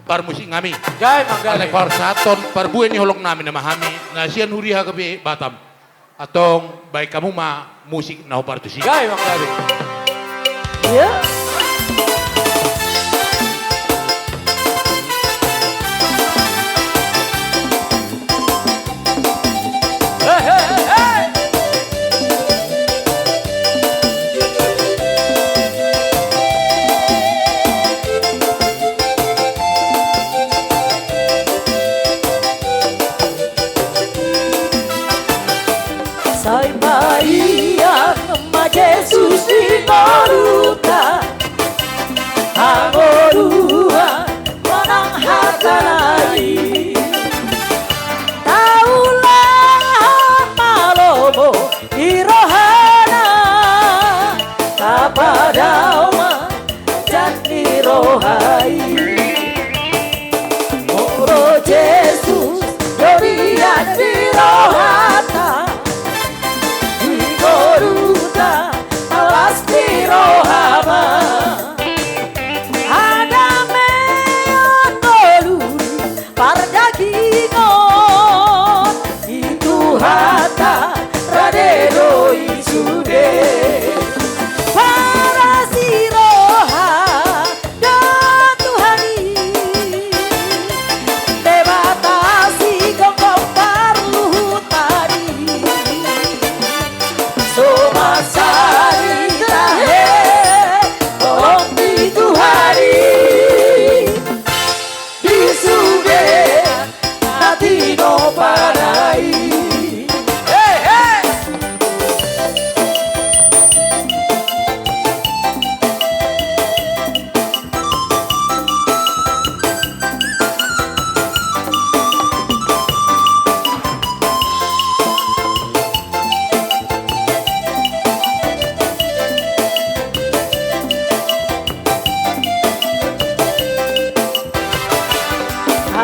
par musik ngami. Jai manggale. Ale par saton par bue ni holong nami na mahami. Na sian huriha kapi Batam. Atong baik kamu ma musik na par tu si. Jai manggale. Ya. Sai Maria, ma Jesus inoruta, amorua, manang hatanai. Taulah malomo irohana, kapadama jani rohai. Moro Jesus, glorian dirohata. Goruta alasti rohama adame goluri pardagingon itu hata radeno isude para siroha dan Tuhani debatasi gonggong parluh tadi Somasari tahe tolong itu hari disuge nanti no parai. Hey hey.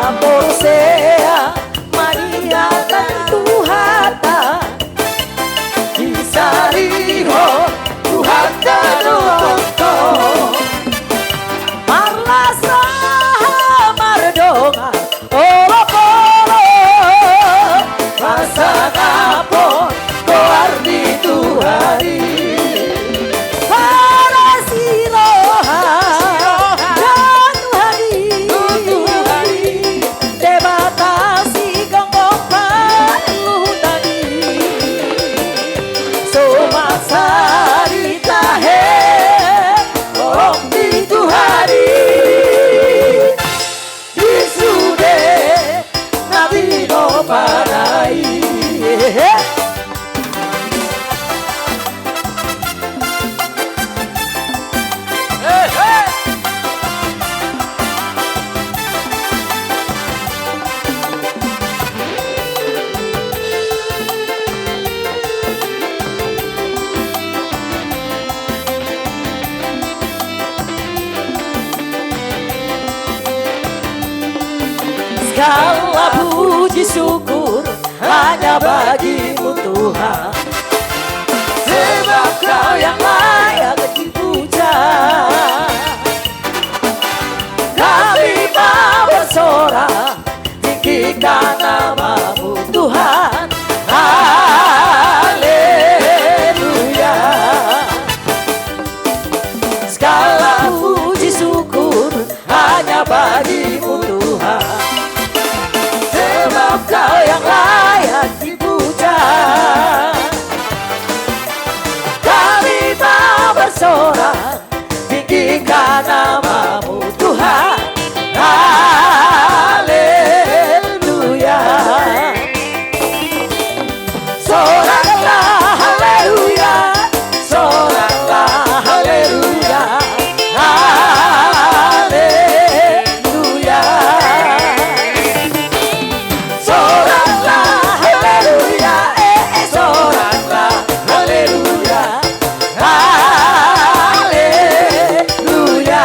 Amor sea Maria dan Tuhata Kisariho Tuhata Noto Marlasa Mardonga Olo Polo Pasangapon Koardi Tuhari Para siroha dan Tuhari debatasi gonggong paluh tadi Somasari tahe tolong itu hari disude nabi no panai. Segala puji syukur hanya bagimu Tuhan, sebab Kau yang layak dipuja. Kami mau bersorak tinggikan nama-Mu Tuhan. Haleluya. Segala puji syukur hanya bagimu Tuhan, sebab Kau yang layak dipuja. Kami mau bersorak tinggikan nama-Mu Tuhan. Haleluya. Soraklah haleluya, soraklah haleluya, haleluya. Soraklah haleluya, soraklah haleluya, haleluya.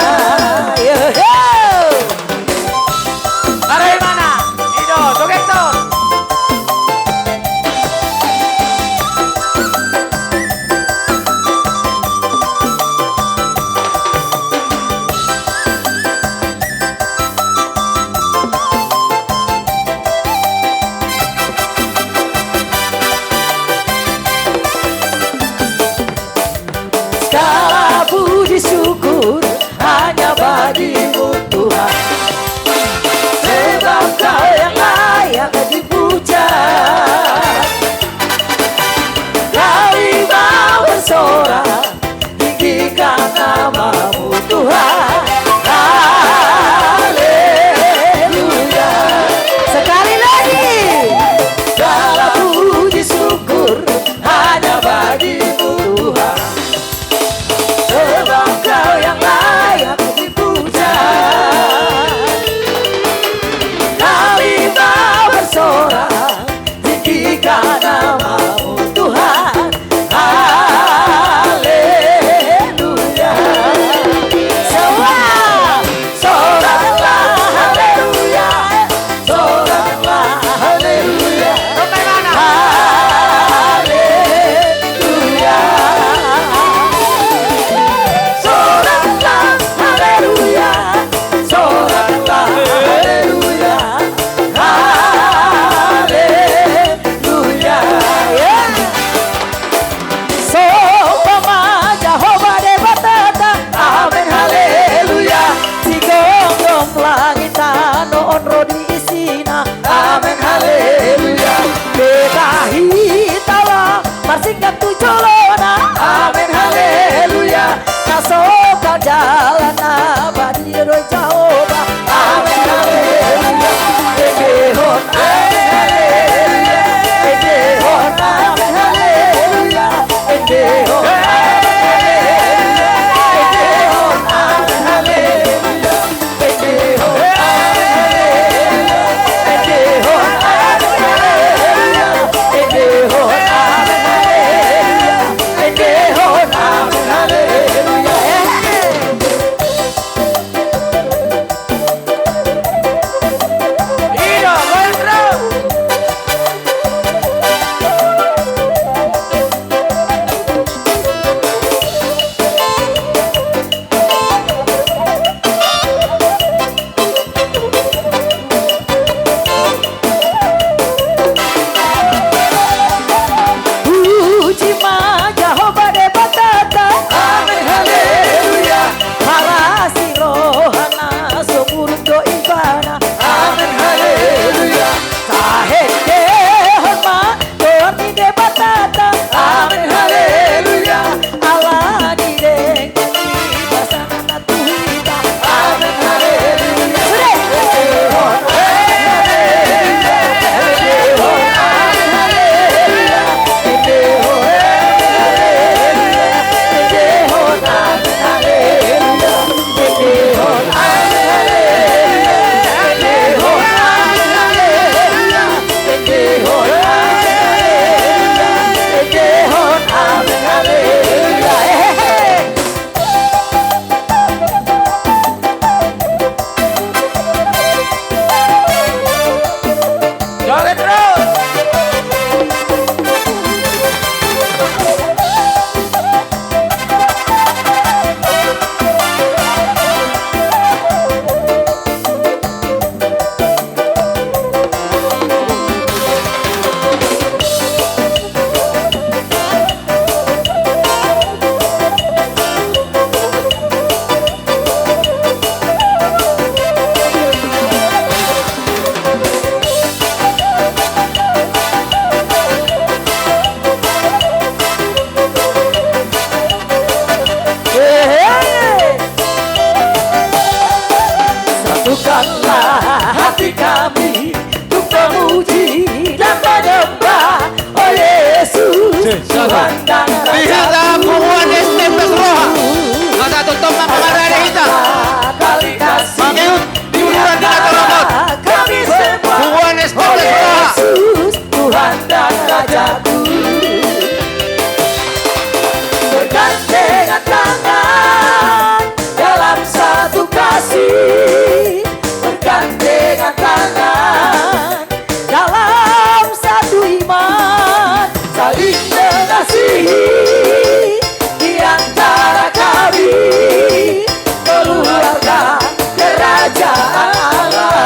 Satukanlah hati kami untuk memuji dan menyembah Oh Yesus Tuhan dan Lihat Raja bukuan Estepes Roha. Masa tutup ng pangarali kita. Kali kasih Mangyut, diulan na natalabot. kami semua Bukuan Oh Estepes Roha. Yesus Tuhan dan Rajaku Bergandengan tangan dalam satu kasih Bergandengan tangan dalam satu iman Saling mengasihi di antara kami Keluarga kerajaan Allah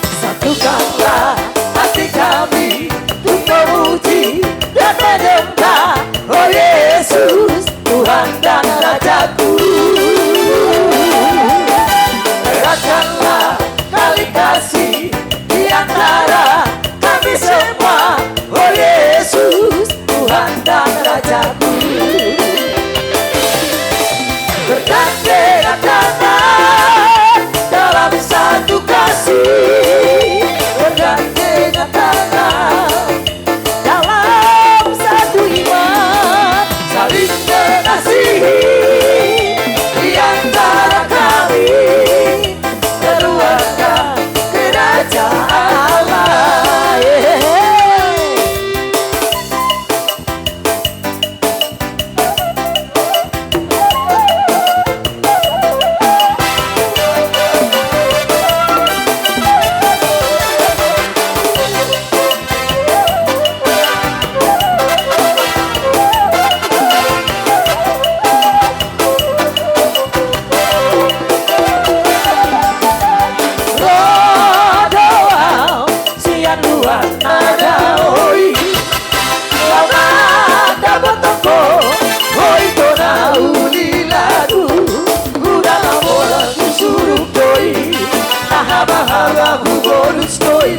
Satukanlah hati kami untuk memuji dan menyembah Oh Yesus Tuhan dan Rajaku Eratkanlah kali kasih di antara kami semua Oh Yesus Tuhan dan Rajaku Bergandengan tangan dalam satu kasih Bergandengan tangan dalam satu iman Saling mengasihi di antara kami Keluarga kerajaan Allah Rodoa sian luar nada oi Launa dapat toko oi tona uli lagu Udah namola suruh doi Nahaba-haba bonus doi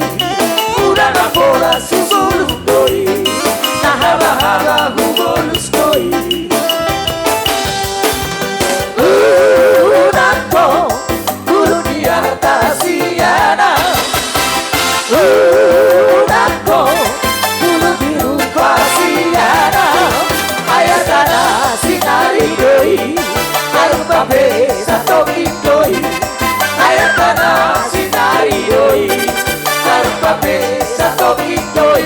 Udah namola suruh doi Nahaba-haba bonus doi Unako guru di atas siana Unako guru biru pasiana Ayat tanah sinari doi Arum babe satu doi Ayat tanah sinari doi Arum babe satu doi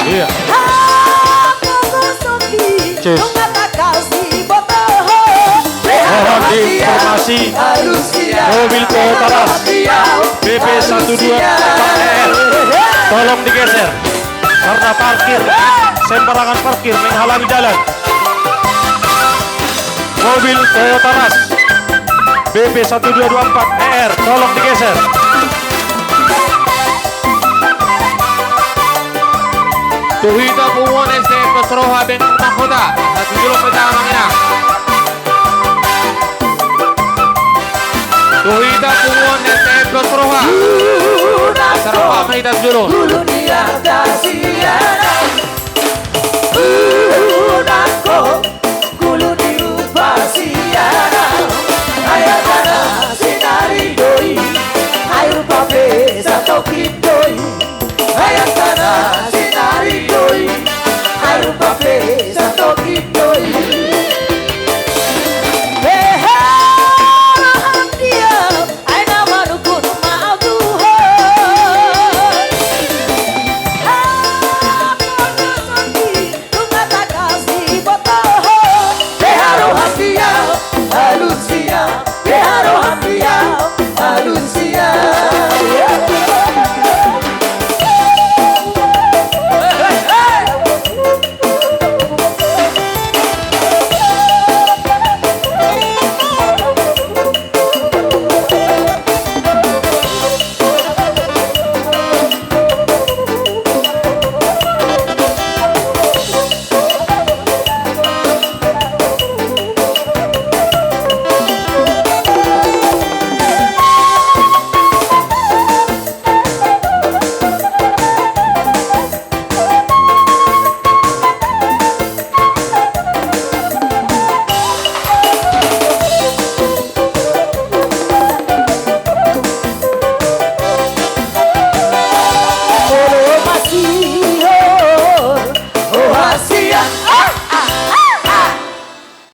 Iya. Cus. Mohon diinformasi mobil Toyota Rush BP 124R tolong digeser karena parkir sembarangan parkir menghalangi jalan. Mobil Toyota Rush BP 1224R tolong digeser. Tuhita bukuan Estepes Roha ben Mahkota. Satu kilo petamangnya. Tuhita bukuan Estepes Roha. Sarapa mahita dulu. Guru di atas siana